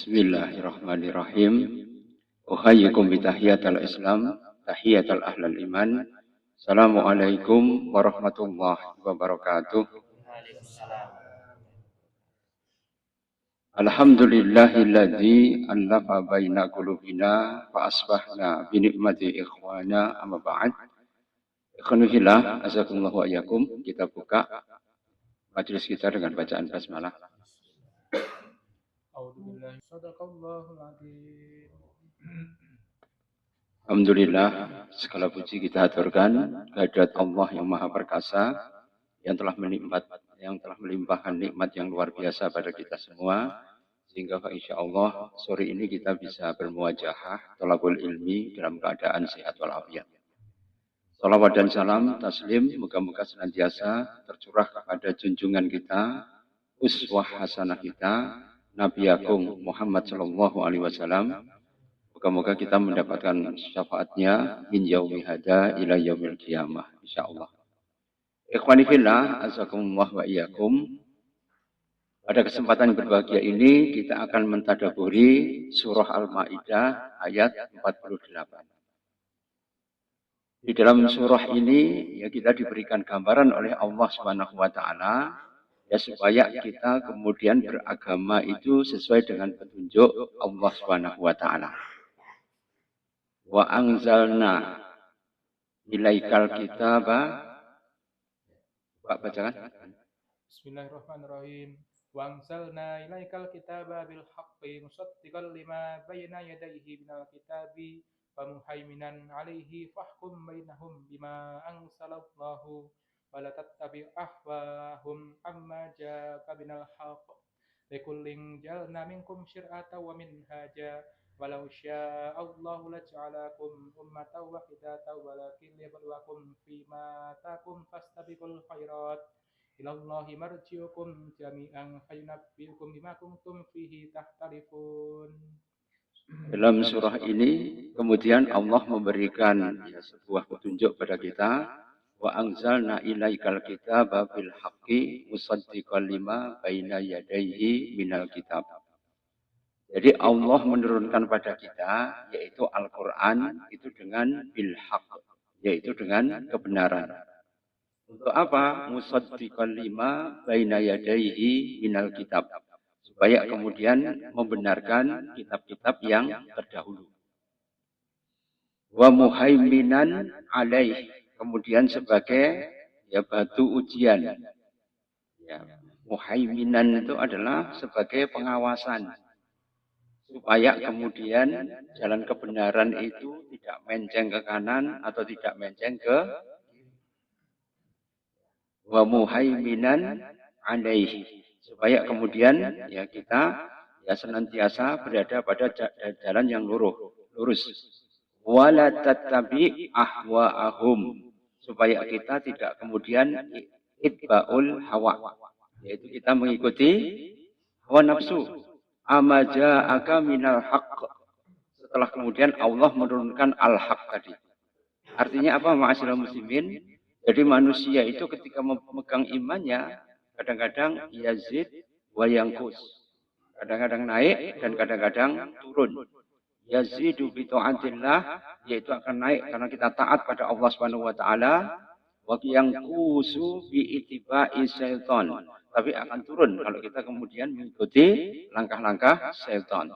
Bismillahirrahmanirrahim. Uhayyikum bitahiyatul Islam, tahiyatul ahlul iman. Assalamualaikum warahmatullahi wabarakatuh. Alhamdulillahilladzi allafa baina qulubina fa asbahna bi ni'mati ikhwana amma ba'd. Ikhwanillah, azakumullahu wa iyyakum. Kita buka majelis kita dengan bacaan basmalah. Alhamdulillah, segala puji kita haturkan kehadirat Allah yang Maha Perkasa yang telah melimpahkan nikmat yang luar biasa pada kita semua, sehingga insyaallah sore ini kita bisa bermuajahah thalabul ilmi dalam keadaan sehat walafiat. Salawat dan salam taslim moga-moga senantiasa tercurah kepada junjungan kita, uswah hasanah kita, Nabi Agung Muhammad sallallahu alaihi wasallam. Moga-moga kita mendapatkan syafaatnya min yaumi hada ila yaumil qiyamah insyaallah. Ikhwani fillah, azakumullah wa iyyakum. Pada kesempatan berbahagia ini kita akan mentadaburi surah Al-Maidah ayat 48. Di dalam surah ini ya kita diberikan gambaran oleh Allah Subhanahu wa taala ya supaya kita kemudian beragama itu sesuai dengan petunjuk Allah Subhanahu wa taala. Wa anzalna ilaikal kitaba. Pak bacakan. Bismillahirrahmanirrahim. Wa anzalna ilaikal kitaba bil haqqi musaddiqan lima bayna yadayhi minal kitabi wa muhaiminan 'alaihi fahkum bainahum bima anzalallahu wa la tattabi' ahwahum amma ja'aka minal haqq. Likullin ja'alna minkum syir'atan wa minhaja walau syaa Allahu laj'alakum ummatan wahidatan walakin liyabluwakum fima atakum fastabiqul khairat ilallahi marji'ukum jami'an fayunabbi'ukum bima kuntum fihi tahtalifun. Dalam surah ini kemudian Allah memberikan sebuah petunjuk pada kita, wa anzalna ilaikal kitaba bil haqqi musaddiqan lima baina yadayhi minal kitab. Jadi Allah menurunkan pada kita yaitu Al-Qur'an itu dengan bil haqq, yaitu dengan kebenaran. Untuk apa? Musaddiqan lima baina yadayhi minal kitab. Supaya kemudian membenarkan kitab-kitab yang terdahulu. Wa muhaiminan alaih. Kemudian sebagai ya batu ujian. Ya, muhaiminan itu adalah sebagai pengawasan. Supaya kemudian jalan kebenaran itu tidak menceng ke kanan atau tidak menceng ke wa muhaiminan alaihi, supaya kemudian ya kita ya senantiasa berada pada jalan yang lurus. Wala tattabi ahwaahum, supaya kita tidak kemudian itbaul hawa, yaitu kita mengikuti hawa nafsu. Amaja'aka minal haqq, setelah kemudian Allah menurunkan al-haq tadi. Artinya apa, ma'asyiral muslimin? Jadi manusia itu ketika memegang imannya kadang-kadang yazid wa yanqus. Kadang-kadang naik dan kadang-kadang turun. Yazidu bi ta'atillah, yaitu akan naik karena kita taat pada Allah Subhanahu wa taala, wa yanqusu bi ittiba'i syaitan. Tapi akan turun kalau kita kemudian mengikuti langkah-langkah syaitan.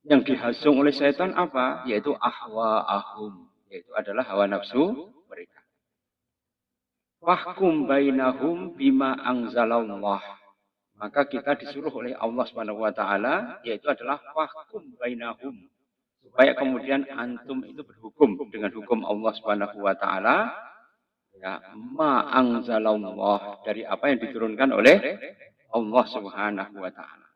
Yang dihasung oleh syaitan apa? Yaitu ahwa'ahum, yaitu adalah hawa nafsu mereka. Fahkum bainahum bima anzalallah. Maka kita disuruh oleh Allah Subhanahu wa taala yaitu adalah fahkum bainahum. Supaya kemudian antum itu berhukum dengan hukum Allah Subhanahu wa taala. Ya, ma anzalallah, dari apa yang diturunkan oleh Allah Subhanahu wa taala.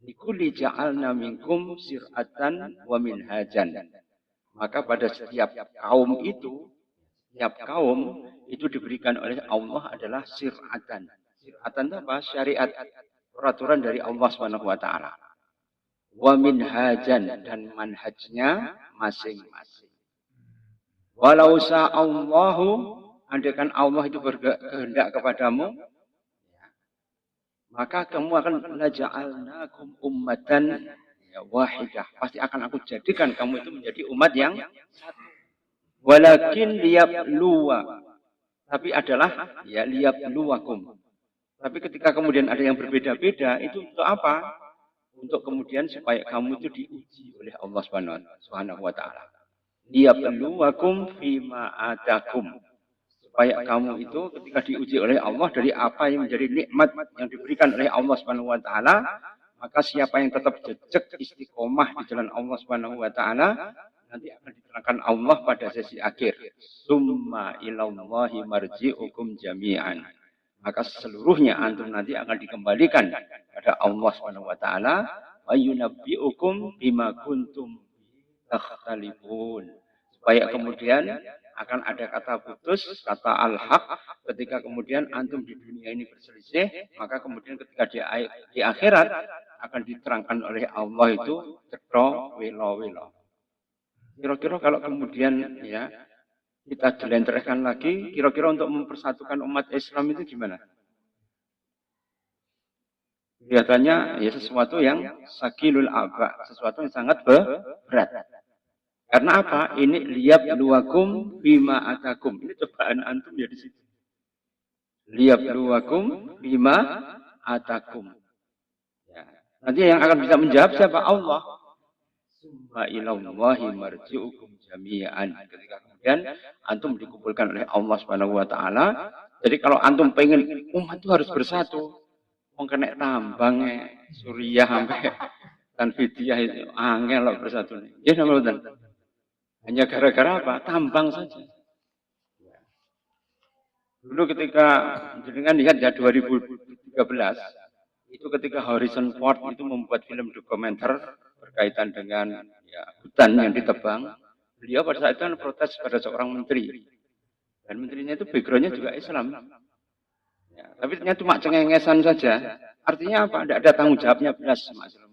Likulli ja'alna minkum sir'atan wa minhajan. Maka pada setiap kaum itu diberikan oleh Allah adalah sir'atan. Sir'atan itu apa? Syariat, peraturan dari Allah Subhanahu wa taala. Wa minhajan, dan manhajnya masing-masing. Walau sa'allahu, andaikan Allah itu berkehendak kepadamu, maka kamu akan laja'alnakum ummatan ya, wahidah. Pasti akan aku jadikan kamu itu menjadi umat yang satu. Walakin liyabluwa. Tapi adalah ya liyabluwakum. Tapi ketika kemudian ada yang berbeda-beda, itu untuk apa? Untuk kemudian supaya kamu itu diuji oleh Allah Subhanahu wa taala. Liyabluwakum fima atakum. Supaya kamu itu ketika diuji oleh Allah dari apa yang menjadi nikmat yang diberikan oleh Allah Subhanahu wa taala, maka siapa yang tetap jejak istiqomah di jalan Allah Subhanahu wa taala nanti akan diterangkan Allah pada sesi akhir. Summa ilallahi marji'ukum jami'an. Maka seluruhnya antum nanti akan dikembalikan pada Allah Subhanahu wa taala wa yunabbi'ukum bima kuntum takhtalifun. Supaya kemudian akan ada kata putus, kata al-haq ketika kemudian antum di dunia ini berselisih, maka kemudian ketika di akhirat akan diterangkan oleh Allah itu cetha welo-welo. Kira-kira kalau kemudian ya kita jelentrehkan lagi, kira-kira untuk mempersatukan umat Islam itu gimana? Kelihatannya ya sesuatu yang sakilul aba, sesuatu yang sangat berat. Karena apa? Ini liyabluwakum bima atakum. Ini cobaan antum ya di situ. Liyabluwakum bima atakum. Ya. Nanti yang akan bisa menjawab siapa? Allah. Summa ilallahi marji'ukum jami'an. Ketika kemudian antum dikumpulkan oleh Allah Subhanahu wa taala. Jadi kalau antum pengen umat itu harus bersatu. Wong kena tambang Suriah sampai Tanfidiyah itu angel loh bersatu. Ya nggak. Hanya gara-gara apa? Tambang saja. Dulu ketika jenengan lihat ya 2013 itu ketika Harrison Ford itu membuat film dokumenter berkaitan dengan ya, hutan yang ditebang, beliau pada saat itu kan protes pada seorang menteri dan menterinya itu backgroundnya juga Islam. Ya, tapi ternyata cuma cengengesan saja. Artinya apa? Tidak ada tanggung jawabnya belas sama Islam.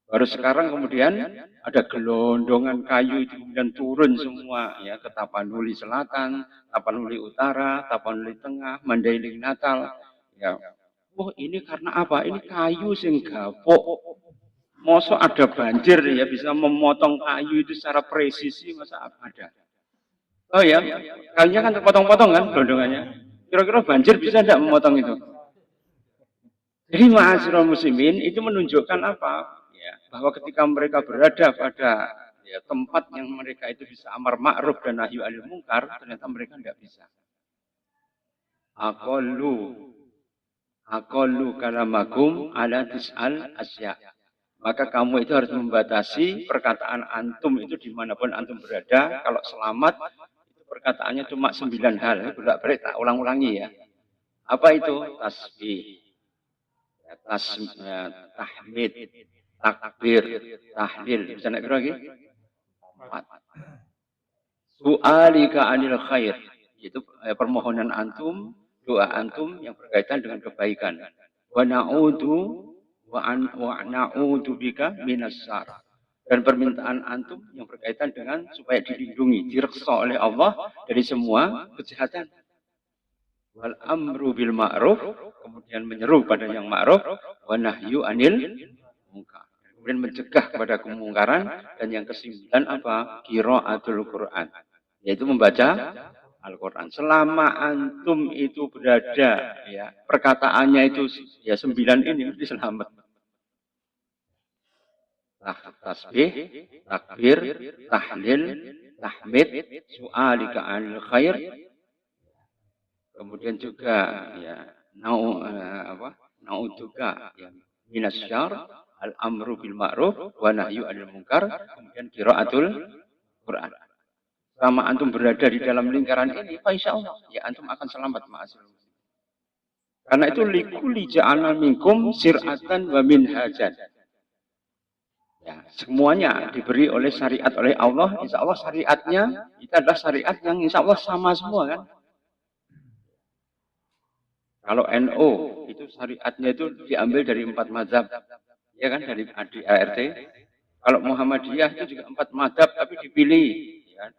Baru sekarang kemudian ada gelondongan kayu itu kemudian turun semua ya ke Tapanuli Selatan, Tapanuli Utara, Tapanuli Tengah, Mandailing Natal. Ya, oh ini karena apa? Ini kayu sing gapok. Mosok ada banjir ya bisa memotong kayu itu secara presisi masa ada? Oh ya, kayunya kan terpotong-potong kan gelondongannya. Kira-kira banjir bisa tidak memotong itu? Jadi ma'asyiral muslimin itu menunjukkan apa? Ya, bahwa ketika mereka berada pada ya, tempat yang mereka itu bisa amar ma'ruf dan nahyu anil munkar, ternyata mereka tidak bisa. Aqallu kalamakum ala tis'al asya. Maka kamu itu harus membatasi perkataan antum itu dimanapun antum berada. Kalau selamat, itu perkataannya cuma 9 hal. Bolak-balik tak ulang-ulangi ya. Apa itu? Tasbih, tahmid, takbir, tahlil. Bisa naik lagi? 4. Su'alika anil khair. Itu permohonan antum, doa antum yang berkaitan dengan kebaikan. Wa na'udzu bika minas syarr. Dan permintaan antum yang berkaitan dengan supaya dilindungi, direksa oleh Allah dari semua kejahatan. Wal amru bil ma'ruf, kemudian menyeru pada yang ma'ruf, wa nahyu anil munkar. Kemudian mencegah pada kemungkaran, dan yang ke-9 apa? Qiraatul Quran, yaitu membaca Al-Quran. Selama antum itu berada, ya perkataannya itu ya 9 ini mesti selamat. Tasbih, takbir, tahlil, tahmid, su'alika anil khair. Kemudian juga ya na'udzuka ya minas syarr, al-amru bil ma'ruf wa nahyu 'anil munkar, kemudian qiraatul Quran. Selama antum berada di dalam lingkaran ini, insyaallah ya antum akan selamat ma'asyiral muslimin. Karena itu likulli ja'alna minkum sir'atan wa minhajan. Ya, semuanya diberi oleh syariat oleh Allah, insyaallah syariatnya itu adalah syariat yang insyaallah sama semua kan. Kalau NO itu syariatnya itu diambil dari 4 mazhab, ya kan, dari ART. Kalau Muhammadiyah itu juga 4 mazhab tapi dipilih, ya.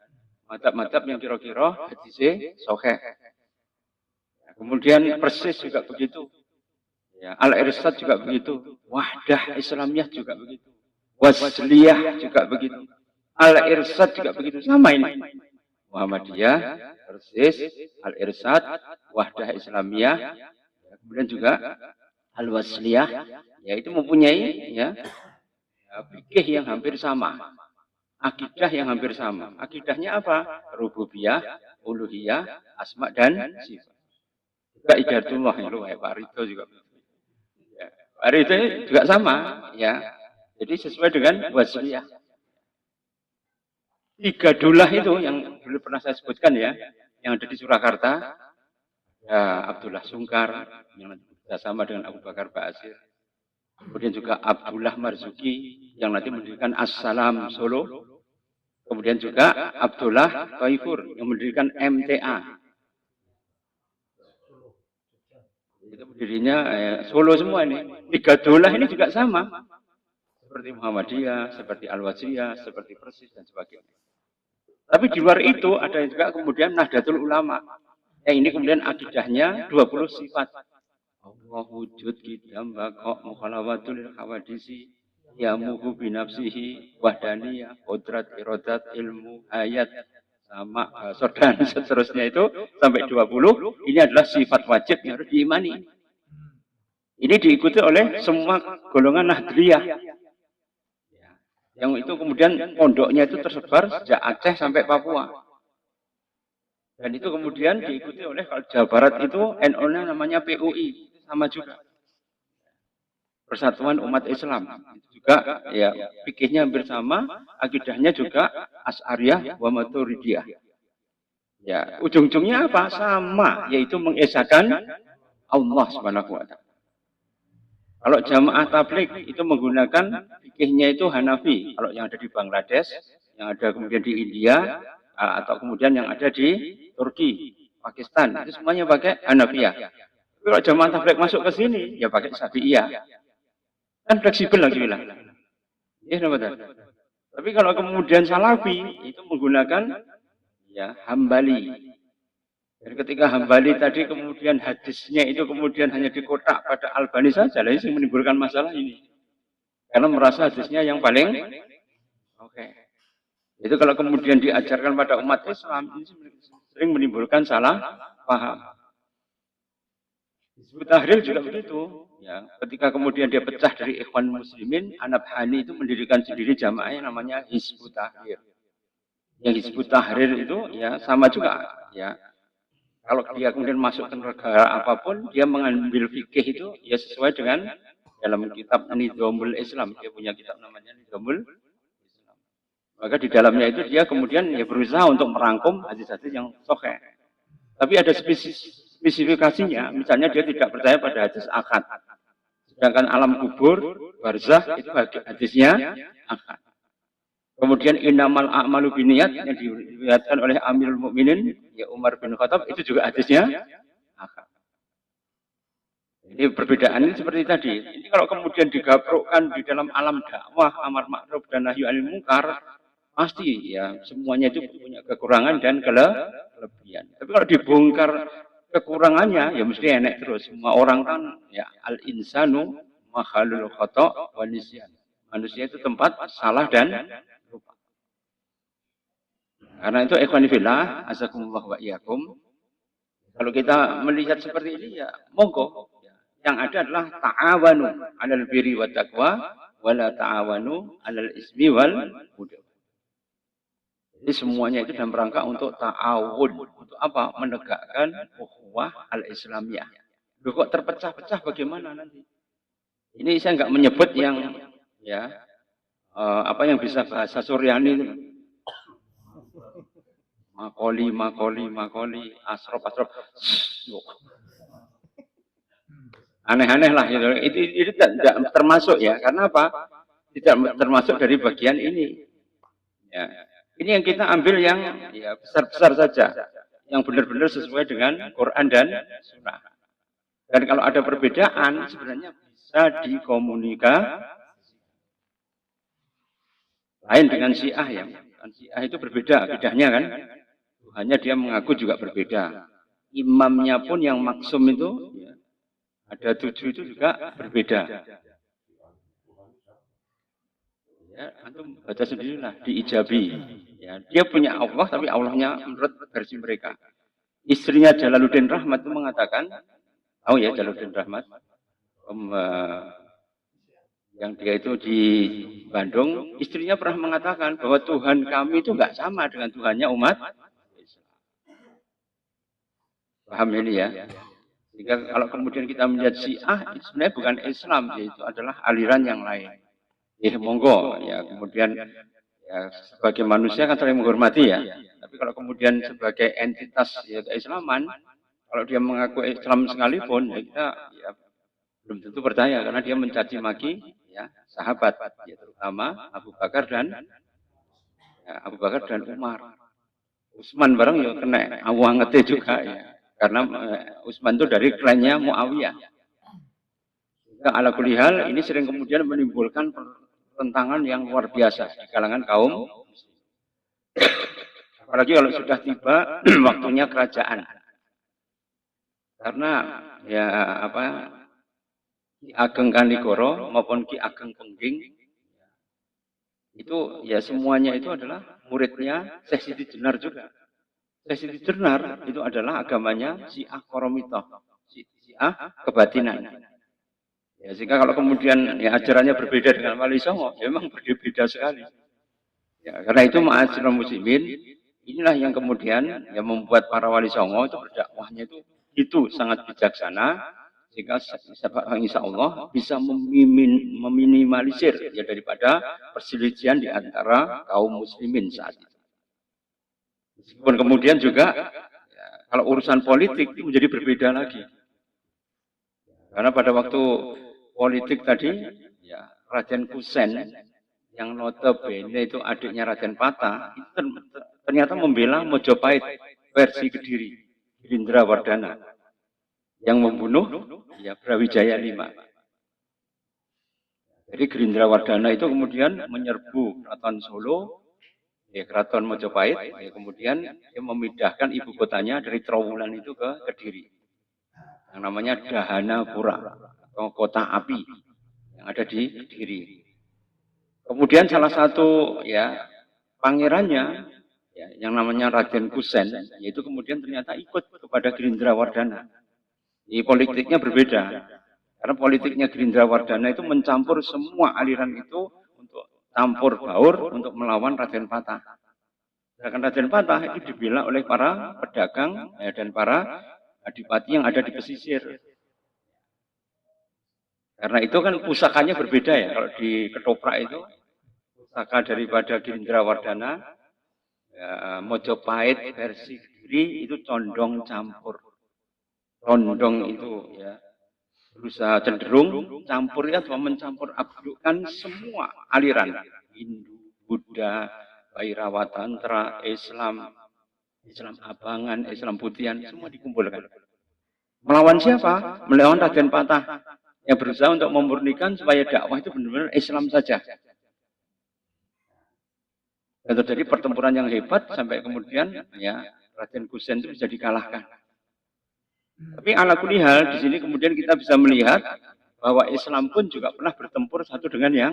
Mazhab-mazhab yang kira-kira hadisnya sahih. Kemudian persis juga begitu. Ya, Al-Irsad juga begitu. Wahdah Islamiyah juga begitu. Wasliyah juga begitu. Al-Irsad juga begitu. Sama ini. Muhammadiyah, persis, Al-Irsad, Wahdah Islamiyah, kemudian juga Al-Wasliyah, yaitu mempunyai fikih yang hampir sama. Akidah yang hampir sama. Akidahnya apa? Rububiyah, uluhiyah, asma dan sifat. Juga idatullah itu Pak Ridho juga. Ya. Pak Ridho juga sama, ya. Jadi sesuai dengan wasliyah. 3 dulah itu yang dulu pernah saya sebutkan ya, yang ada di Surakarta, ya Abdullah Sungkar yang bersama dengan Abu Bakar Ba'asir. Kemudian juga Abdullah Marzuki yang nanti mendirikan As-Salam Solo. Kemudian juga Abdullah Taifur yang mendirikan MTA. Itu berdirinya Solo semua ini. 3 dulah ini juga sama. Seperti Muhammadiyah, seperti Al-Wasliyah, seperti Persis dan sebagainya. Tapi di luar itu ada juga kemudian Nahdlatul Ulama. Yang ini kemudian akidahnya 20 sifat. Allah wujud qidam baqa mukhalawatul hawadisi yamuhu binafsihi wahdaniyah qudrat iradat ilmu ayat sama dan seterusnya itu sampai 20. Ini adalah sifat wajib yang harus diimani. Ini diikuti oleh semua golongan Nahdliyah. Yang itu kemudian pondoknya itu tersebar sejak Aceh sampai Papua. Dan itu kemudian diikuti oleh kalau Jawa Barat itu NU-nya namanya PUI, sama juga. Persatuan Umat Islam. Itu juga ya fikihnya hampir sama, akidahnya juga Asy'ariyah wa Maturidiyah. Ya, ujung-ujungnya apa? Sama, yaitu mengesahkan Allah Subhanahu wa taala. Kalau jamaah tabligh itu menggunakan fikihnya itu Hanafi. Kalau yang ada di Bangladesh, yang ada kemudian di India, atau kemudian yang ada di Turki, Pakistan, itu semuanya pakai Hanafiyah. Kalau jamaah tabligh masuk ke sini, ya pakai Syafi'iyah. Kan fleksibel lagi bilang. Ya, betul. Tapi kalau kemudian Salafi itu menggunakan ya Hambali. Dan ketika Hambali tadi kemudian hadisnya itu kemudian hanya dikotak pada Albani saja, lah ini menimbulkan masalah ini. Karena merasa hadisnya yang paling oke. Itu kalau kemudian diajarkan pada umat Islam, ini sering menimbulkan salah paham. Hizbut Tahrir juga begitu. Ya, ketika kemudian dia pecah dari Ikhwan Muslimin, Anabhani itu mendirikan sendiri jamaah yang namanya Hizbut Tahrir. Yang Hizbut Tahrir itu ya sama juga. Ya, kalau dia kemudian masuk ke negara apapun, dia mengambil fikih itu ya sesuai dengan dalam kitab Nizamul Islam. Dia punya kitab namanya Nizamul Islam. Maka di dalamnya itu dia kemudian ya berusaha untuk merangkum hadis-hadis yang sahih. Tapi ada spesifikasinya, misalnya dia tidak percaya pada hadis akad. Sedangkan alam kubur, barzah itu hadisnya akad. Kemudian innamal a'malu binniyat yang diriwayatkan oleh Amirul Mukminin ya Umar bin Khattab itu juga hadisnya akad. Jadi perbedaan ini seperti tadi. Ini kalau kemudian digaprukkan di dalam alam dakwah, amar ma'ruf dan nahi anil munkar, pasti ya semuanya itu punya kekurangan dan kelebihan. Tapi kalau dibongkar kekurangannya ya mesti enak terus. Semua orang kan ya al-insanu makhalul khata' wa nisyan. Manusia itu tempat salah dan lupa. Karena itu ikhwani fillah, azakumullah wa iyyakum. Kalau kita melihat seperti ini ya monggo. Yang ada adalah ta'awanu 'alal birri wat taqwa wa la ta'awanu 'alal ismi wal udwan. Jadi semuanya itu dalam rangka untuk ta'awun. Untuk apa? Menegakkan ukhuwah al-islamiyah. Loh kok terpecah-pecah bagaimana nanti? Ini saya enggak menyebut yang ya apa yang bisa bahasa Suryani itu. Makoli, asrop. Aneh-aneh lah gitu. Itu tidak termasuk ya. Karena apa? Tidak termasuk dari bagian ini. Ya. Ini yang kita ambil yang ya, besar-besar saja. Yang benar-benar sesuai dengan Quran dan Sunnah. Dan kalau ada perbedaan sebenarnya bisa dikomunikasikan. Lain dengan Syiah ya. Syiah itu berbeda akidahnya kan. Tuhannya dia mengaku juga berbeda. Imamnya pun yang maksum itu ya, Ada 7 itu juga berbeda. Ya, antum baca sendirilah di Ijabi. Ya, dia punya Allah, tapi Allahnya menurut versi mereka. Istrinya Jalaluddin Rahmat itu mengatakan, tahu ya Jalaluddin Rahmat, yang dia itu di Bandung, istrinya pernah mengatakan bahwa Tuhan kami itu nggak sama dengan Tuhannya umat Islam. Paham ini ya? Sehingga kalau kemudian kita melihat Syiah, sebenarnya bukan Islam, yaitu adalah aliran yang lain. Ya monggo, ya kemudian ya sebagai manusia kan saling menghormati ya. Tapi kalau kemudian sebagai entitas ya keislaman, kalau dia mengaku Islam sekalipun, ya kita ya, belum tentu percaya karena dia mencaci maki ya sahabat, ya, terutama Abu Bakar dan Umar. Utsman bareng ya kena awangete juga ya. Karena Utsman itu dari klannya Muawiyah. Ala kulihal ini sering kemudian menimbulkan pertentangan yang luar biasa di kalangan kaum. Apalagi kalau sudah tiba waktunya kerajaan. Karena ya apa Ki Ageng Kanigoro maupun Ki Ageng Pengging itu ya semuanya itu adalah muridnya Syekh Siti Jenar juga. Syekh Siti Jenar itu adalah agamanya Syiah Qoromitoh, Syiah kebatinan. Ya, sehingga kalau kemudian ya ajarannya berbeda dengan Wali Songo, ya memang berbeda sekali. Ya, karena itu ma'asyiral muslimin, inilah yang kemudian yang membuat para Wali Songo itu berdakwahnya itu sangat bijaksana, sehingga insya Allah bisa meminimalisir ya daripada perselisihan di antara kaum muslimin saat itu. Meskipun kemudian juga ya, kalau urusan politik itu menjadi berbeda lagi. Karena pada waktu politik tadi, ya Raden Kusen yang notabene itu adiknya Raden Patah, itu ternyata membela Mojopahit versi Kediri, Gerindra Wardana, yang membunuh ya Brawijaya V. Jadi Gerindra Wardana itu kemudian menyerbu Keraton Solo, ya Keraton Mojopahit, ya kemudian dia memindahkan ibu kotanya dari Trowulan itu ke Kediri, yang namanya Dahanapura atau kota api yang ada di Kediri. Kemudian salah satu ya pangerannya ya, yang namanya Raden Kusen, yaitu kemudian ternyata ikut kepada Gerindra Wardana. Ini politiknya berbeda, karena politiknya Gerindra Wardana itu mencampur semua aliran itu untuk campur baur untuk melawan Raden Patah. Sedangkan Raden Patah itu dibela oleh para pedagang ya, dan para adipati yang ada di pesisir. Karena itu kan pusakanya berbeda ya. Kalau di Ketoprak itu pusaka daripada Gerindra Wardana, ya, Mojopahit versi Kediri itu condong campur. Condong itu ya berusaha cenderung campurnya atau mencampur adukkan semua aliran Hindu, Buddha, Bhairava Tantra, Islam Abangan, Islam Putihan, semua dikumpulkan. Melawan siapa? Melawan Raden Patah yang berusaha untuk memurnikan supaya dakwah itu benar-benar Islam saja. Dan terjadi pertempuran yang hebat sampai kemudian ya Raden Kusen itu bisa dikalahkan. Tapi ala kulihal di sini kemudian kita bisa melihat bahwa Islam pun juga pernah bertempur satu dengan yang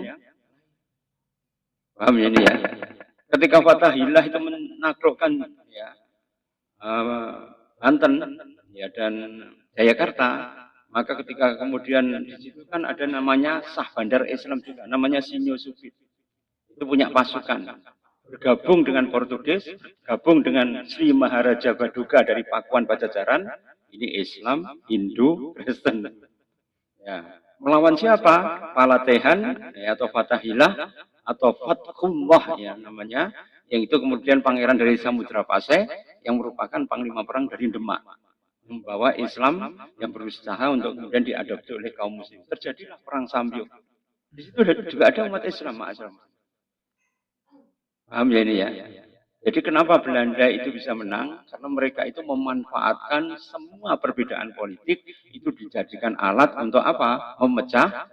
paham ya ini ya. Ketika Fathahillah itu menaklukkan ya Banten ya dan Jayakarta, maka ketika kemudian di situ kan ada namanya Sah Bandar Islam juga, namanya Sinyo Subit. Itu punya pasukan. Bergabung dengan Portugis, bergabung dengan Sri Maharaja Baduga dari Pakuan Pajajaran, ini Islam, Hindu, Kristen. Ya. Melawan siapa? Palatehan ya, atau Fathahillah atau Fathullah ya namanya, yang itu kemudian pangeran dari Samudra Pasai yang merupakan panglima perang dari Demak, membawa Islam yang berusaha untuk kemudian diadopsi oleh kaum muslim. Terjadilah perang Sambyuk. Di situ juga ada umat Islam, paham ya ini ya? Jadi kenapa Belanda itu bisa menang? Karena mereka itu memanfaatkan semua perbedaan politik itu dijadikan alat untuk apa? Memecah.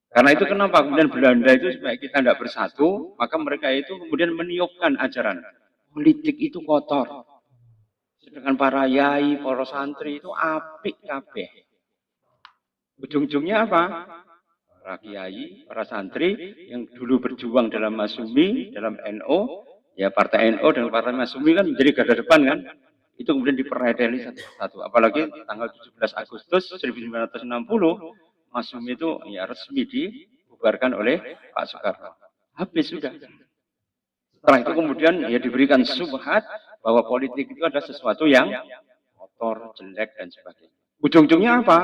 Karena itu kenapa kemudian Belanda itu supaya kita tidak bersatu, maka mereka itu kemudian meniupkan ajaran politik itu kotor. Sedangkan para yai, para santri itu apik kabeh. Ujung-ujungnya apa? Para kiai, para santri yang dulu berjuang dalam Masumi, dalam NO, ya partai NO dan partai Masumi kan menjadi garda depan kan. Itu kemudian dipereteli satu-satu. Apalagi tanggal 17 Agustus 1960, Masumi itu ya resmi dibubarkan oleh Pak Soekarno. Habis sudah. Setelah itu kemudian ya diberikan subhat bahwa politik itu ada sesuatu yang kotor, jelek dan sebagainya. Ujung-ujungnya apa?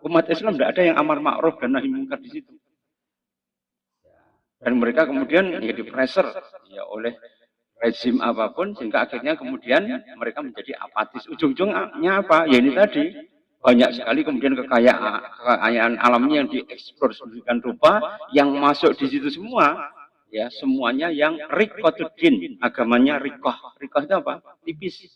Umat Islam tidak ada yang amar ma'ruf dan nahi mungkar di situ. Dan mereka kemudian ya dipressure ya oleh rezim apapun sehingga akhirnya kemudian mereka menjadi apatis. Ujung-ujungnya apa? Ya ini tadi banyak sekali kemudian kekayaan alamnya yang dieksplor sedemikian rupa yang masuk di situ semua. Ya, semuanya yang rikotuddin, agamanya rikoh. Rikoh itu apa? Tipis.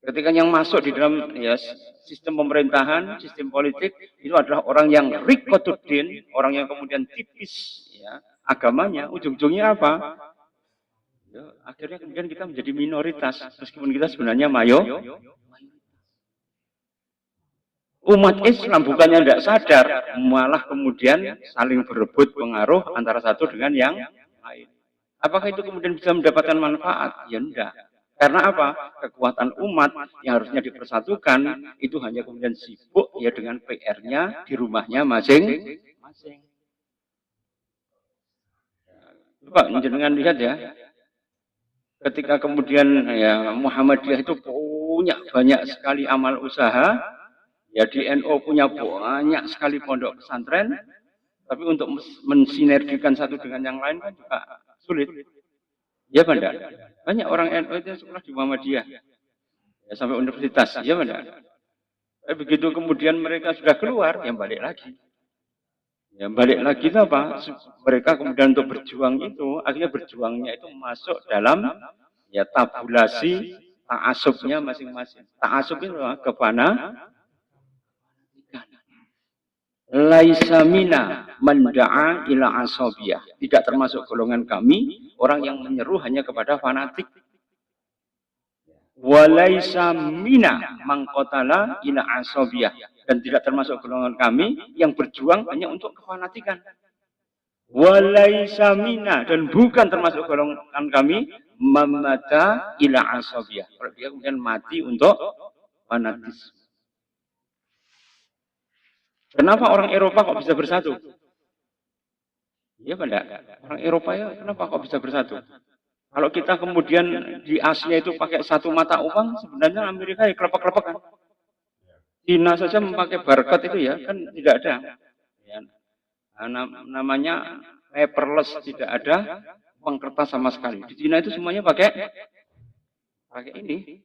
Ketika yang masuk di dalam ya, sistem pemerintahan, sistem politik, itu adalah orang yang rikotuddin, orang yang kemudian tipis ya, agamanya, ujung-ujungnya apa? Ya, akhirnya kemudian kita menjadi minoritas, meskipun kita sebenarnya umat Islam bukannya tidak sadar, malah kemudian saling berebut pengaruh antara satu dengan yang lain. Apakah itu kemudian bisa mendapatkan manfaat? Ya enggak. Karena apa? Kekuatan umat yang harusnya dipersatukan itu hanya kemudian sibuk ya dengan PR-nya di rumahnya masing-masing. Coba jenengan lihat ya. Ketika kemudian ya Muhammadiyah itu punya banyak sekali amal usaha, ya di NO punya banyak sekali pondok pesantren, tapi untuk mensinergikan satu dengan yang lain kan juga sulit. Ya benar. Banyak orang NO itu sekolah di Muhammadiyah, ya sampai universitas. Ya benar. Tapi begitu kemudian mereka sudah keluar, yang balik lagi. Ya balik lagi itu apa? Mereka kemudian untuk berjuang itu, akhirnya berjuangnya itu masuk dalam ya tabulasi ta'asubnya masing-masing. Ta'asub itu kefana laisa mina manda'a ila asabiyah. Tidak termasuk golongan kami orang yang menyeru hanya kepada fanatik. Walaisa mina mangqatala ila asabiyah, dan tidak termasuk golongan kami yang berjuang hanya untuk kefanatikan. Walaisa mina, dan bukan termasuk golongan kami mamata ila asabiyah, kalau dia kemudian mati untuk fanatisme. Kenapa orang Eropa kok bisa bersatu? Iya benar. Orang Eropa ya kenapa kok bisa bersatu? Kalau kita kemudian di Asia itu pakai satu mata uang, sebenarnya Amerika ya kelepek-kelepek kan. Cina saja memakai barcode itu ya kan tidak ada. Ya, namanya paperless, tidak ada uang kertas sama sekali. Di Cina itu semuanya pakai ini,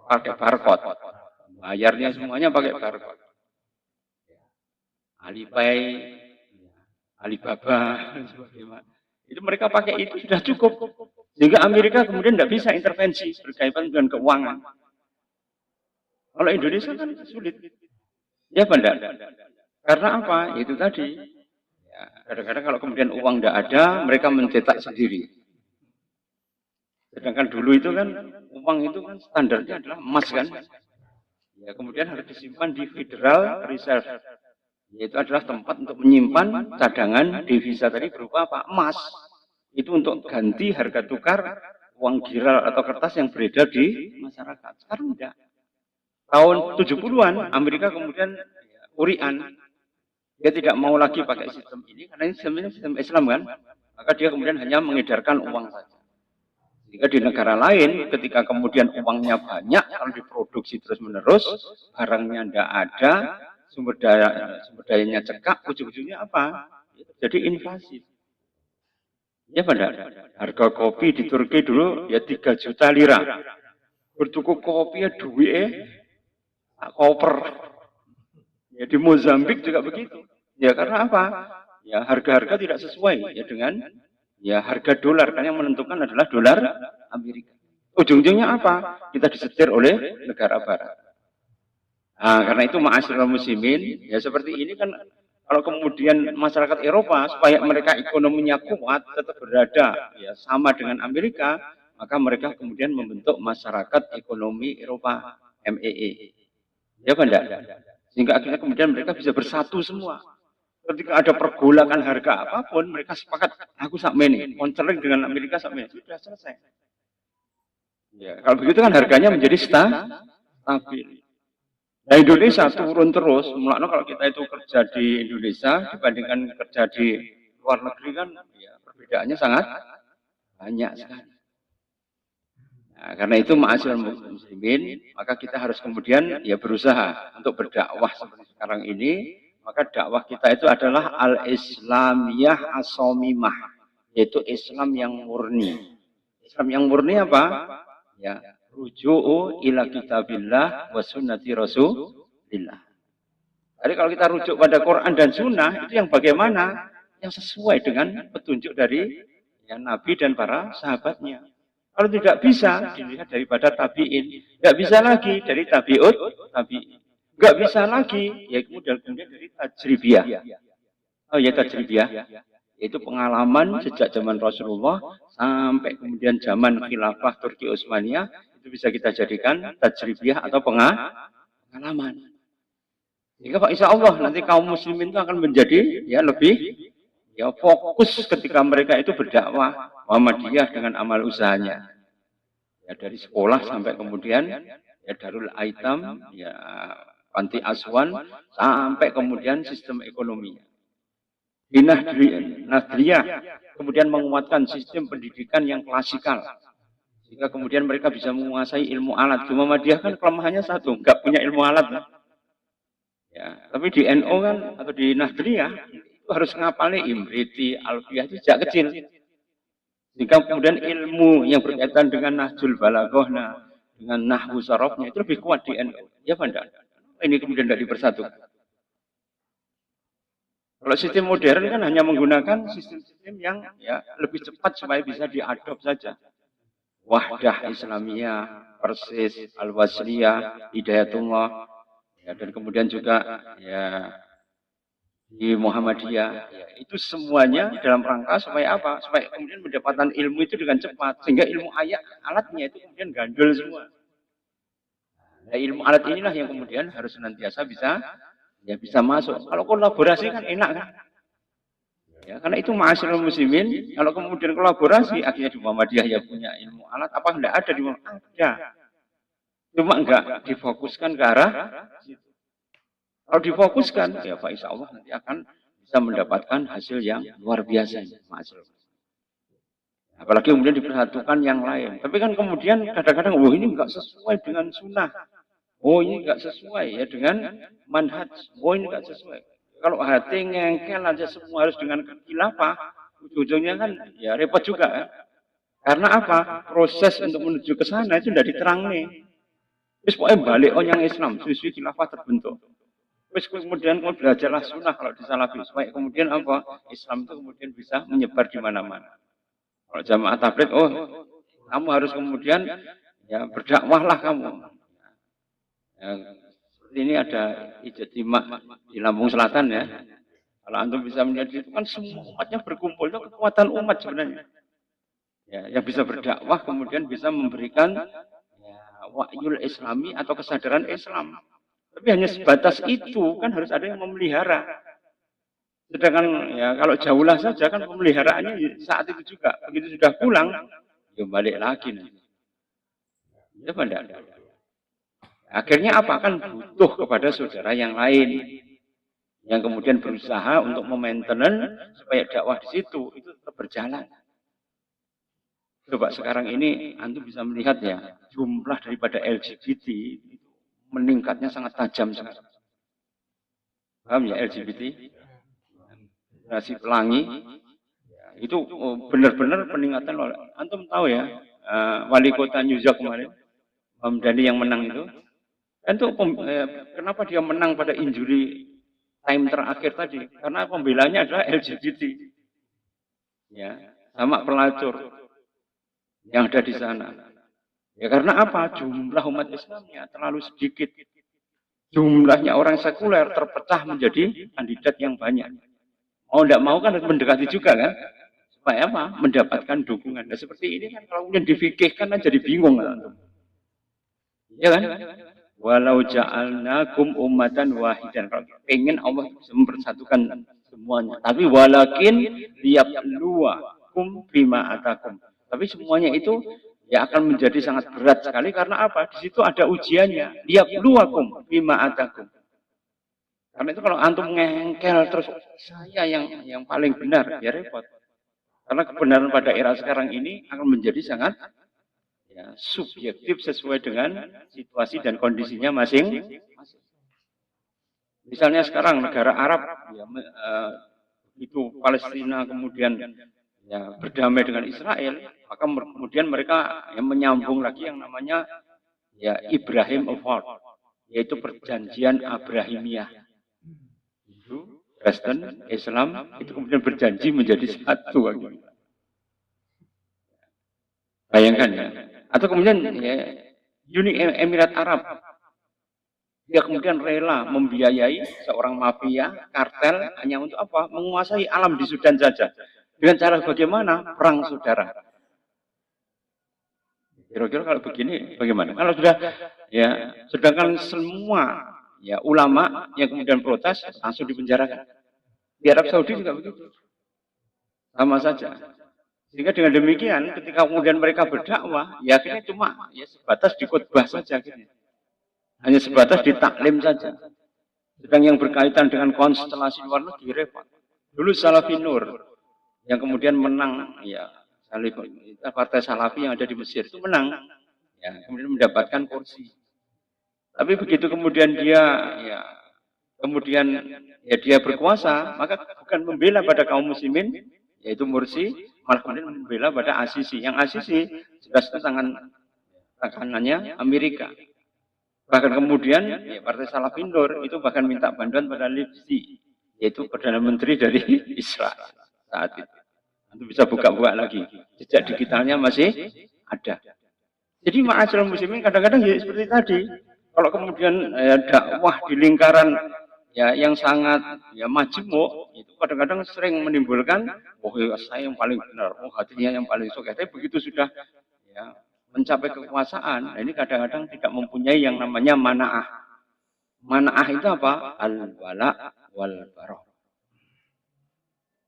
pakai barcode. Bayarnya semuanya pakai barcode. Alipay, Alibaba, itu mereka pakai itu sudah cukup. Sehingga Amerika kemudian tidak bisa intervensi berkaitan dengan keuangan. Kalau Indonesia kan sulit. Ya benar. Karena apa? Itu tadi. Ya, kadang-kadang kalau kemudian uang tidak ada, mereka mencetak sendiri. Sedangkan dulu itu kan uang itu kan standarnya adalah emas kan. Ya, kemudian harus disimpan di Federal Reserve. Yaitu adalah tempat untuk menyimpan cadangan devisa tadi berupa apa? Emas. Itu untuk ganti harga tukar uang giral atau kertas yang beredar di masyarakat. Sekarang tidak. Tahun 70-an Amerika kemudian urian. Dia tidak mau lagi pakai sistem ini karena ini sistem Islam kan. Maka dia kemudian hanya mengedarkan uang saja. Jika di negara lain ketika kemudian uangnya banyak, kalau diproduksi terus-menerus, barangnya tidak ada, sumber dayanya cekak, ujung-ujungnya apa? Jadi inflasi. Ya benar. Harga kopi di Turki dulu ya 3 juta lira. Bertuku kopi ya duit koper. Ya di Mozambik juga begitu. Ya karena apa? Ya harga-harga tidak sesuai ya dengan ya harga dolar, karena yang menentukan adalah dolar Amerika. Ujung-ujungnya apa? Kita disetir oleh negara barat. Nah, karena itu ma'asyiral muslimin, ya seperti ini kan kalau kemudian masyarakat Eropa supaya mereka ekonominya kuat tetap berada ya sama dengan Amerika, maka mereka kemudian membentuk masyarakat ekonomi Eropa, MEE. Ya benar. Sehingga akhirnya kemudian mereka bisa bersatu semua. Ketika ada pergolakan harga apapun, mereka sepakat, aku sakmene, konseling dengan Amerika sakmene, sudah selesai. Ya, kalau begitu kan harganya menjadi stabil. Nah Indonesia turun terus, mulanya kalau kita itu kerja di Indonesia dibandingkan kerja di luar negeri kan, ya, perbedaannya sangat banyak sekali. Nah, karena itu ma'asyiral muslimin, maka kita harus kemudian ya berusaha untuk berdakwah seperti sekarang ini. Maka dakwah kita itu adalah al-islamiyah as-somimah, yaitu Islam yang murni. Islam yang murni apa? Ya, ruju'u ila kitabillah wa sunnati rasulillah. Jadi kalau kita rujuk pada Quran dan Sunnah, itu yang bagaimana? Yang sesuai dengan petunjuk dari ya, Nabi dan para sahabatnya. Kalau tidak bisa, dilihat daripada tabi'in. Tidak bisa lagi dari tabi'ut, tabi'in. Tidak bisa lagi, ya kemudian dari tajribiyah. Oh ya tajribiyah. Yaitu pengalaman sejak zaman Rasulullah sampai kemudian zaman khilafah Turki Utsmaniyah, itu bisa kita jadikan tajribiyah atau pengalaman. Sehingga Pak Insya Allah nanti kaum muslimin itu akan menjadi ya lebih ya fokus ketika mereka itu berdakwah Muhammadiyah dengan amal usahanya. Ya dari sekolah sampai kemudian ya Darul Aitam, ya panti asuhan sampai kemudian sistem ekonominya. Di Nahdliyah kemudian menguatkan sistem pendidikan yang klasikal. Sehingga kemudian mereka bisa menguasai ilmu alat. Cuma Muhammadiyah kan kelemahannya satu, nggak punya ilmu alat. Ya, tapi di NO kan atau di Nahdliyah itu harus ngapalnya Imriti, Alfiyah itu sejak kecil. Sehingga kemudian ilmu yang berkaitan dengan Nahjul Balaghah, dengan Nahwu Sarafnya itu lebih kuat di NO. Ya Banda. Ini kemudian tidak dipersatukan. Kalau sistem modern kan hanya menggunakan sistem-sistem yang ya lebih cepat supaya bisa diadop saja. Wahdah Islamiyah, Persis, Al-Wasliyah, Hidayatullah, ya, dan kemudian juga ya di Muhammadiyah, ya, itu semuanya dalam rangka supaya apa? Supaya kemudian mendapatkan ilmu itu dengan cepat, sehingga ilmu ayat alatnya itu kemudian gandul semua. Nah, ilmu alat inilah yang kemudian harus senantiasa bisa masuk. Kalau kolaborasi kan enak kan? Ya, karena itu ma'asyiral muslimin, kalau kemudian kolaborasi, akhirnya di Muhammadiyah ya punya ilmu alat, apa enggak ada di Muhammadiyah? Ada. Cuma enggak difokuskan ke arah situ. Kalau difokuskan, ya Pak Insya Allah nanti akan bisa mendapatkan hasil yang luar biasa. Apalagi kemudian dipersatukan yang lain. Tapi kan kemudian kadang-kadang, oh ini enggak sesuai dengan sunnah. Oh ini enggak sesuai ya dengan manhaj. Oh ini enggak sesuai. Kalau hati ngengkel aja semua harus dengan khilafah, ujung-ujungnya kan ya repot juga kan. Karena apa? Proses untuk menuju ke sana itu sudah diterang nih. Terus pokoknya balik yang Islam, susu khilafah terbentuk. Terus kemudian kamu belajarlah sunnah kalau di Salafi, supaya kemudian apa? Islam itu kemudian bisa menyebar di mana-mana. Kalau jamaah tabligh, oh kamu harus kemudian ya berdakwahlah kamu. Ya, ini ada ijtima di Lampung Selatan ya. Kalau antum bisa menjadi itu kan semua umatnya berkumpul, itu kekuatan umat sebenarnya. Ya, yang bisa berdakwah kemudian bisa memberikan ya, wahyul Islami atau kesadaran Islam. Tapi hanya sebatas itu kan harus ada yang memelihara. Sedangkan ya kalau jauhlah saja kan pemeliharaannya saat itu juga. Begitu sudah pulang, ya balik lagi nanti. Ya Banda. Akhirnya apa? Kan butuh kepada saudara yang lain yang kemudian berusaha untuk memainten supaya dakwah di situ itu tetap berjalan. Coba sekarang ini antum bisa melihat ya jumlah daripada LGBT itu meningkatnya sangat tajam sekarang. Paham ya LGBT? Generasi pelangi itu benar-benar peningkatan. Antum tahu ya wali kota New York kemarin, Hamdani yang menang itu. Dan itu kenapa dia menang pada injury time terakhir tadi? Karena pembelanya adalah LGBT. Ya, sama pelacur yang ada di sana. Ya karena apa? Jumlah umat Islamnya terlalu sedikit. Jumlahnya orang sekuler terpecah menjadi kandidat yang banyak. Mau tidak mau kan harus mendekati juga kan? Supaya apa? Mendapatkan dukungan. Nah, seperti ini kan kalau kemudian difikihkan kan jadi bingung kan? Ya kan? Walau ja'alnakum ummatan wahidan. Kalau pengen Allah bisa mempersatukan semuanya. Tapi walakin liyabluwakum bima atakum. Tapi semuanya itu ya akan menjadi sangat berat sekali karena apa? Di situ ada ujiannya. Liyabluwakum bima atakum. Karena itu kalau antum ngengkel terus saya yang paling benar, ya repot. Karena kebenaran pada era sekarang ini akan menjadi sangat ya, subjektif sesuai dengan situasi dan kondisinya masing. Misalnya sekarang negara Arab ya, itu Palestina kemudian ya, berdamai dengan Israel, maka kemudian mereka yang menyambung lagi yang namanya ya Ibrahim Accord, yaitu perjanjian Abrahimiyah. Itu Kristen, Islam itu kemudian berjanji menjadi satu. Bayangkan ya. Atau kemudian ya, Uni Emirat Arab, dia kemudian rela membiayai seorang mafia, kartel, hanya untuk apa? Menguasai alam di Sudan saja. Dengan cara bagaimana? Perang saudara. Kira-kira kalau begini bagaimana? Kalau sudah, ya, sedangkan semua ya ulama yang kemudian protes langsung dipenjarakan. Di Arab Saudi juga begitu. Sama saja. Sehingga dengan demikian ketika kemudian mereka berdakwah, ya akhirnya cuma ya sebatas di khotbah saja akhirnya. Hanya sebatas di taklim saja. Sedang yang berkaitan dengan konstelasi luar negeri repot. Dulu Salafi Nur yang kemudian menang ya partai Salafi yang ada di Mesir itu menang. Ya, kemudian mendapatkan kursi. Tapi begitu kemudian dia dia berkuasa, maka bukan membela pada kaum muslimin yaitu Mursi, malah kemudian membela pada Asisi. Yang Asisi jelas itu tangannya Amerika. Bahkan kemudian ya, Partai Salafindor itu bahkan minta bantuan pada Libsi, yaitu Perdana Menteri dari Israel saat itu. Nanti bisa buka-buka lagi. Jejak digitalnya masih ada. Jadi ma'asyiral muslimin kadang-kadang ya seperti tadi. Kalau kemudian dakwah di lingkaran ya yang sangat ya majemuk itu kadang-kadang sering menimbulkan saya yang paling benar, hatinya yang paling suka. Tapi begitu sudah ya mencapai kekuasaan, nah ini kadang-kadang tidak mempunyai yang namanya mana'ah. Mana'ah itu apa? Al-wala wal barah.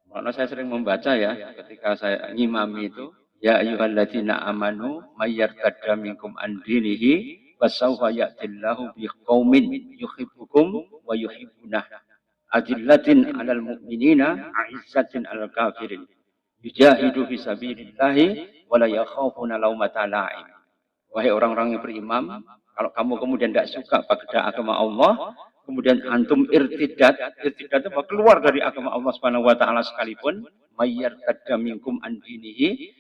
Karena saya sering membaca ya ketika saya ngimami itu, ya ayyuhalladzina amanu mayyartadda minkum an dinihi fasawfa ya'tillahu biqaumin yuhibbukum wa yuhibbunah adillatin 'alal mu'minina 'izzatin 'alal kafirin yujahidu fi sabilillahi wa la yakhafuna laumata la'im. Wahai orang-orang yang beriman, kalau kamu kemudian tidak suka pada agama Allah, kemudian antum irtidat itu keluar dari agama Allah Subhanahu wa taala sekalipun, mayyartadda minkum an dinihi,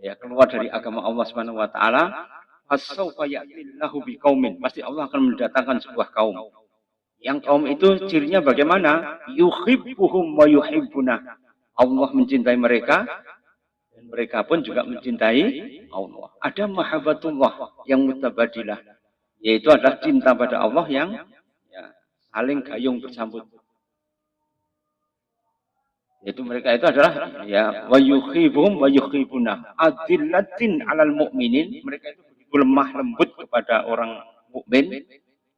ya keluar dari agama Allah Subhanahu wa taala, fasawfa ya'tillahu biqaumin, pasti Allah akan mendatangkan sebuah kaum. Yang kaum itu cirinya bagaimana? Yuhibbuhum wa yuhibbuna. Allah mencintai mereka dan mereka pun juga mencintai Allah. Ada mahabbatullah yang mutabadilah, yaitu adalah cinta pada Allah yang ya, saling gayung bersambut. Yaitu mereka itu adalah ya wa yuhibbuhum wa yuhibbuna adillatin 'alal mu'minin, mereka itu begitu lemah lembut kepada orang mukmin,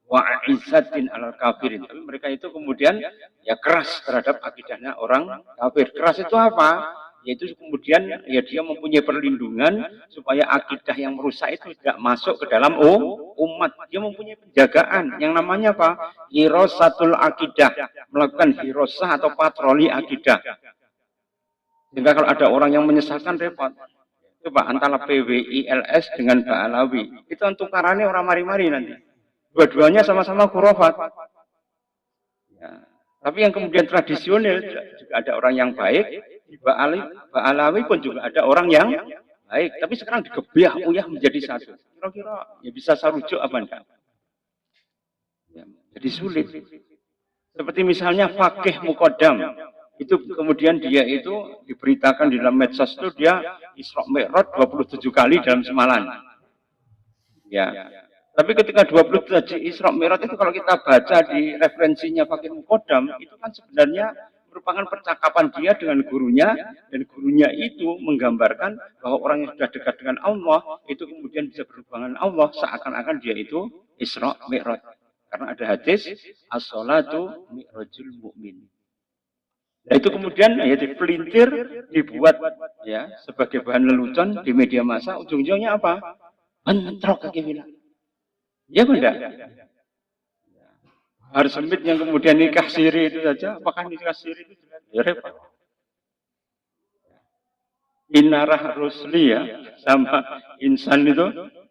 wa 'izzatin 'alal kafirin. Tapi mereka itu kemudian ya keras terhadap akidahnya orang kafir. Keras itu apa? Yaitu kemudian ya dia mempunyai perlindungan supaya akidah yang merusak itu tidak masuk ke dalam umat. Dia mempunyai penjagaan yang namanya apa? Hirasatul akidah, melakukan hirosah atau patroli akidah. Sehingga kalau ada orang yang menyesatkan repot. Coba antara PWILS dengan Ba'alawi, itu tukarannya orang mari-mari nanti. Dua-duanya sama-sama khurafat. Ya. Tapi yang kemudian tradisional juga ada orang yang baik. Di Ba'alawi pun juga ada orang yang baik. Tapi sekarang digebiah-uyah menjadi satu. Kira-kira ya bisa sarujuk apa enggak? Ya, jadi sulit. Seperti misalnya Fakih Muqaddam. Itu kemudian dia itu diberitakan di dalam medsos itu dia Isra Mi'raj 27 kali dalam semalam. Ya. Tapi ketika 27 Isra Mi'raj itu kalau kita baca di referensinya Fakih Muqaddam, itu kan sebenarnya merupakan percakapan dia dengan gurunya, dan gurunya itu menggambarkan bahwa orang yang sudah dekat dengan Allah itu kemudian bisa berhubungan dengan Allah seakan-akan dia itu Isra Mi'raj. Karena ada hadis as-sholatu mi'rajul mu'min. Nah itu kemudian ya dipelintir, dibuat ya sebagai bahan lelucon di media massa, ujung-ujungnya apa? Bentrok kaki bilang. Ya benda. Harus Smith yang kemudian nikah siri itu saja, apakah nikah siri itu ya repot. Inarah Rusli ya sama insan itu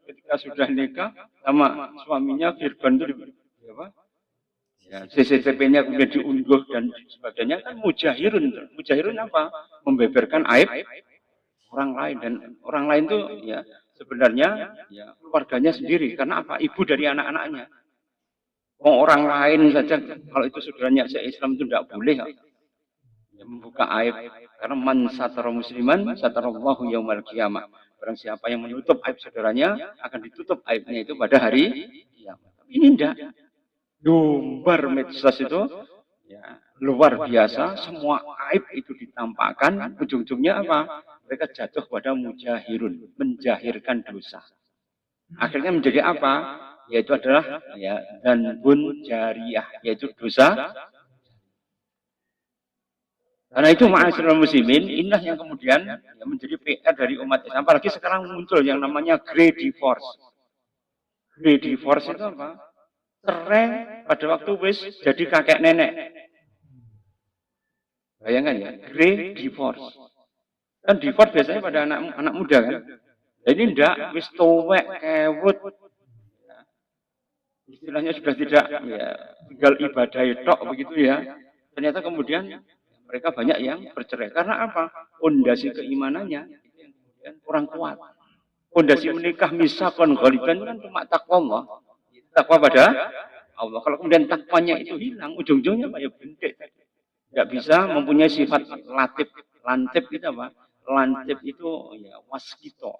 ketika sudah nikah sama suaminya Firban itu apa? Ya, CCTV-nya kemudian diunduh dan sebagainya kan mujahirun. Mujahirun apa? Membeberkan aib orang lain, dan orang lain itu ya sebenarnya ya keluarganya sendiri. Karena apa? Ibu dari anak-anaknya. Orang lain saja kalau itu saudaranya se-Islam itu tidak boleh ya, membuka aib. Karena man satara musliman satarallahu yaumal qiyamah. Barang siapa yang menutup aib saudaranya akan ditutup aibnya itu pada hari kiamat. Tapi ini tidak. Lumbar medsos itu ya, luar biasa, semua aib itu ditampakkan, ujung-ujungnya apa? Mereka jatuh pada mujahirun, menjahirkan dosa. Akhirnya menjadi apa? Yaitu adalah ya danbun jariyah, yaitu dosa. Karena itu ma'asyiral muslimin, inilah yang kemudian ya, menjadi PR dari umat Islam. Apalagi sekarang muncul yang namanya Grey Divorce. Grey Divorce itu apa? Cerai pada waktu wis jadi kakek nenek. Bayangkan ya, Grey Divorce. Kan divorce biasanya pada anak muda kan. Ini enggak, wis tuwek, kewut. Istilahnya sudah tidak ya tinggal ibadah tok begitu ya. Ternyata kemudian mereka banyak yang bercerai. Karena apa? Pondasi keimanannya itu yang kemudian kurang kuat. Pondasi menikah misakon ghaliban kan cuma takwa Allah. Takwa pada Allah. Kalau kemudian takwanya itu hilang, ujung-ujungnya Pak ya bendik. Tidak bisa mempunyai sifat latif. Lantip itu apa? Lantip itu ya waskito.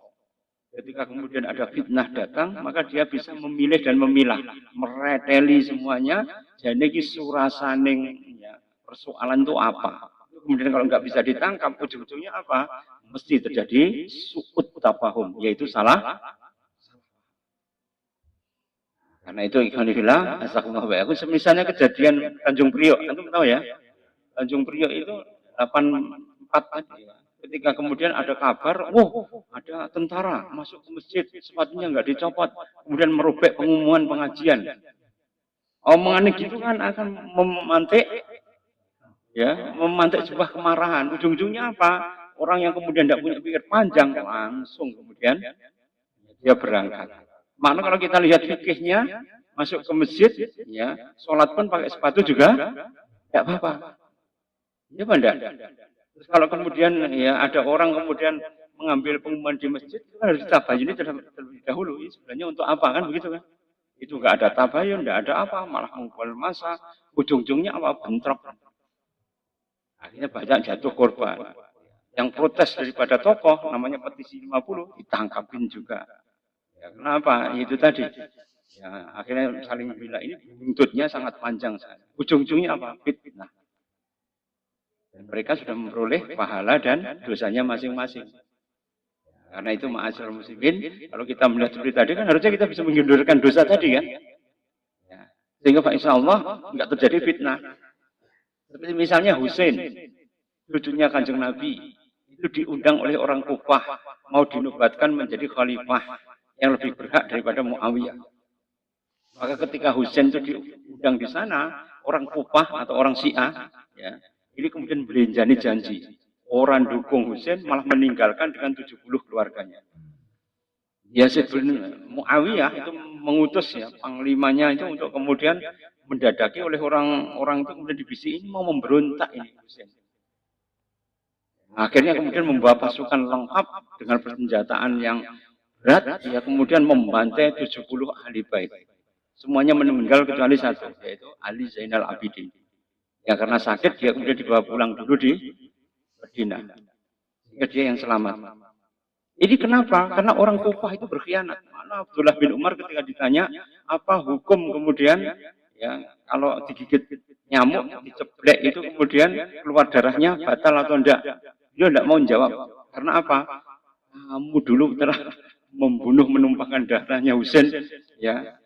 Ketika kemudian ada fitnah datang, maka dia bisa memilih dan memilah, mereteli semuanya. Jadi surasaning ya, persoalan itu apa? Kemudian kalau nggak bisa ditangkap, ujung-ujungnya apa? Mesti terjadi su'ut tafahum, yaitu salah. Karena itu ikhwanillah, astaghfirullah wa aku misalnya kejadian Tanjung Priok, antum tahu ya? Tanjung Priok itu 84 tadi ya. Ketika kemudian ada kabar, ada tentara masuk ke masjid, sepatunya nggak dicopot, kemudian merobek pengumuman pengajian. Omongan gitu kan akan memantik ya, memantik sebuah kemarahan. Ujung-ujungnya apa? Orang yang kemudian tidak punya pikir panjang langsung kemudian dia berangkat. Makna kalau kita lihat fikihnya, masuk ke masjid, ya, sholat pun pakai sepatu juga, tidak apa-apa. Ya benda. Terus kalau kemudian ya ada orang kemudian mengambil pengumuman di masjid, itu kan harus ditabayuni terlebih dahulu. Sebenarnya untuk apa kan begitu kan? Itu nggak ada tabayun, nggak ada apa, malah mengumpul massa, ujung-ujungnya apa? Bentrok. Akhirnya banyak jatuh korban. Yang protes daripada tokoh, namanya petisi 50, ditangkapin juga. Ya, kenapa? Itu tadi. Ya, akhirnya saling membela ini buntutnya sangat panjang. Ujung-ujungnya apa? Fitnah. Dan mereka sudah memperoleh pahala dan dosanya masing-masing. Karena itu ma'asyiral muslimin, kalau kita melihat seperti tadi kan harusnya kita bisa menghindurkan dosa tadi kan. Ya. Sehingga Pak Insya Allah nggak terjadi fitnah. Seperti misalnya Husain, cucunya Kanjeng Nabi, itu diundang oleh orang Kufah, mau dinubatkan menjadi khalifah yang lebih berhak daripada Muawiyah. Maka ketika Husain itu diundang di sana, orang Kufah atau orang Syiah, ya, ini kemudian belenjani janji. Orang dukung Husain malah meninggalkan dengan 70 keluarganya. Yazid bin Muawiyah itu mengutus ya panglimanya itu untuk kemudian mendadaki oleh orang-orang itu kemudian dibisiki ini mau memberontak ini Husain. Akhirnya kemudian membawa pasukan lengkap dengan persenjataan yang berat, ya kemudian membantai 70 ahli bait. Semuanya meninggal kecuali satu, yaitu Ali Zainal Abidin. Ya karena sakit dia kemudian dibawa pulang dulu di Madinah. Sehingga dia yang selamat. Ini kenapa? Karena orang Kufah itu berkhianat. Mana Abdullah bin Umar ketika ditanya apa hukum kemudian ya kalau digigit nyamuk diceblek itu kemudian keluar darahnya batal atau enggak? Dia enggak mau jawab. Karena apa? Kamu dulu telah membunuh menumpahkan darahnya Husain, ya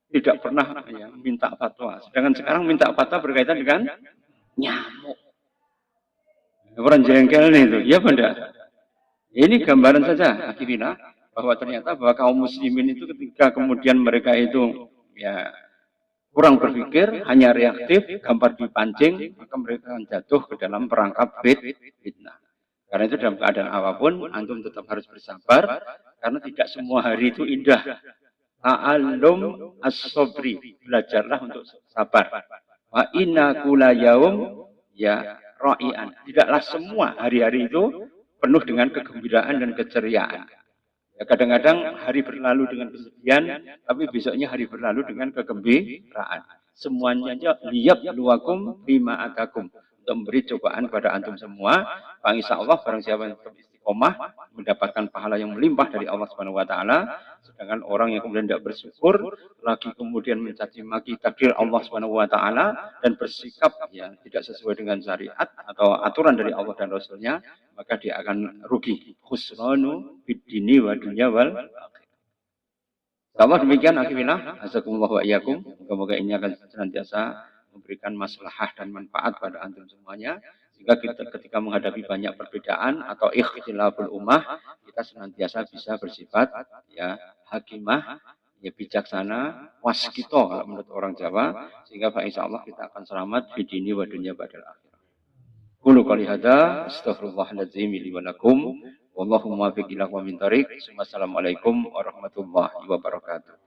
tidak pernah ya, minta fatwa. Sedangkan sekarang minta fatwa berkaitan dengan nyamuk. Orang jengkel nih itu, ya benda. Ini gambaran saja akhirnya bahwa ternyata bahwa kaum muslimin itu ketika kemudian mereka itu ya kurang berpikir, hanya reaktif, gampang dipancing, maka mereka akan jatuh ke dalam perangkap fitnah. Karena itu dalam keadaan apapun, antum tetap harus bersabar, karena tidak semua hari itu indah. Ta'allum as-sobri, belajarlah untuk sabar. Wa inna kula yaum ya ra'ian. Tidaklah semua hari-hari itu penuh dengan kegembiraan dan keceriaan. Ya, kadang-kadang hari berlalu dengan kesedihan, tapi besoknya hari berlalu dengan kegembiraan. Semuanya aja liyab luakum bima atakum, untuk memberi cobaan kepada antum semua. Bang insya Allah barang siapa yang tetap istiqomah mendapatkan pahala yang melimpah dari Allah Subhanahu Wa Taala. Sedangkan orang yang kemudian tidak bersyukur, lagi kemudian mencaci maki takdir Allah Subhanahu Wa Taala dan bersikap yang tidak sesuai dengan syariat atau aturan dari Allah dan Rasulnya, maka dia akan rugi. Khusranu bidini wa dunya wal akhirah. Sama demikian akhirnya, azakumullah wa iyyakum. Semoga ini akan senantiasa memberikan maslahah dan manfaat pada antum semuanya. Sehingga kita ketika menghadapi banyak perbedaan atau ikhtilaful ummah, kita senantiasa bisa bersifat ya hakimah, ya bijaksana, waskito kalau menurut orang Jawa, sehingga insya Allah kita akan selamat di dini wa dunya badal akhirah. Qulu qali hadza astaghfirullahaladzim li wa lakum wallahu muwaffiq ila aqwamit thoriq. Wassalamualaikum warahmatullahi wabarakatuh.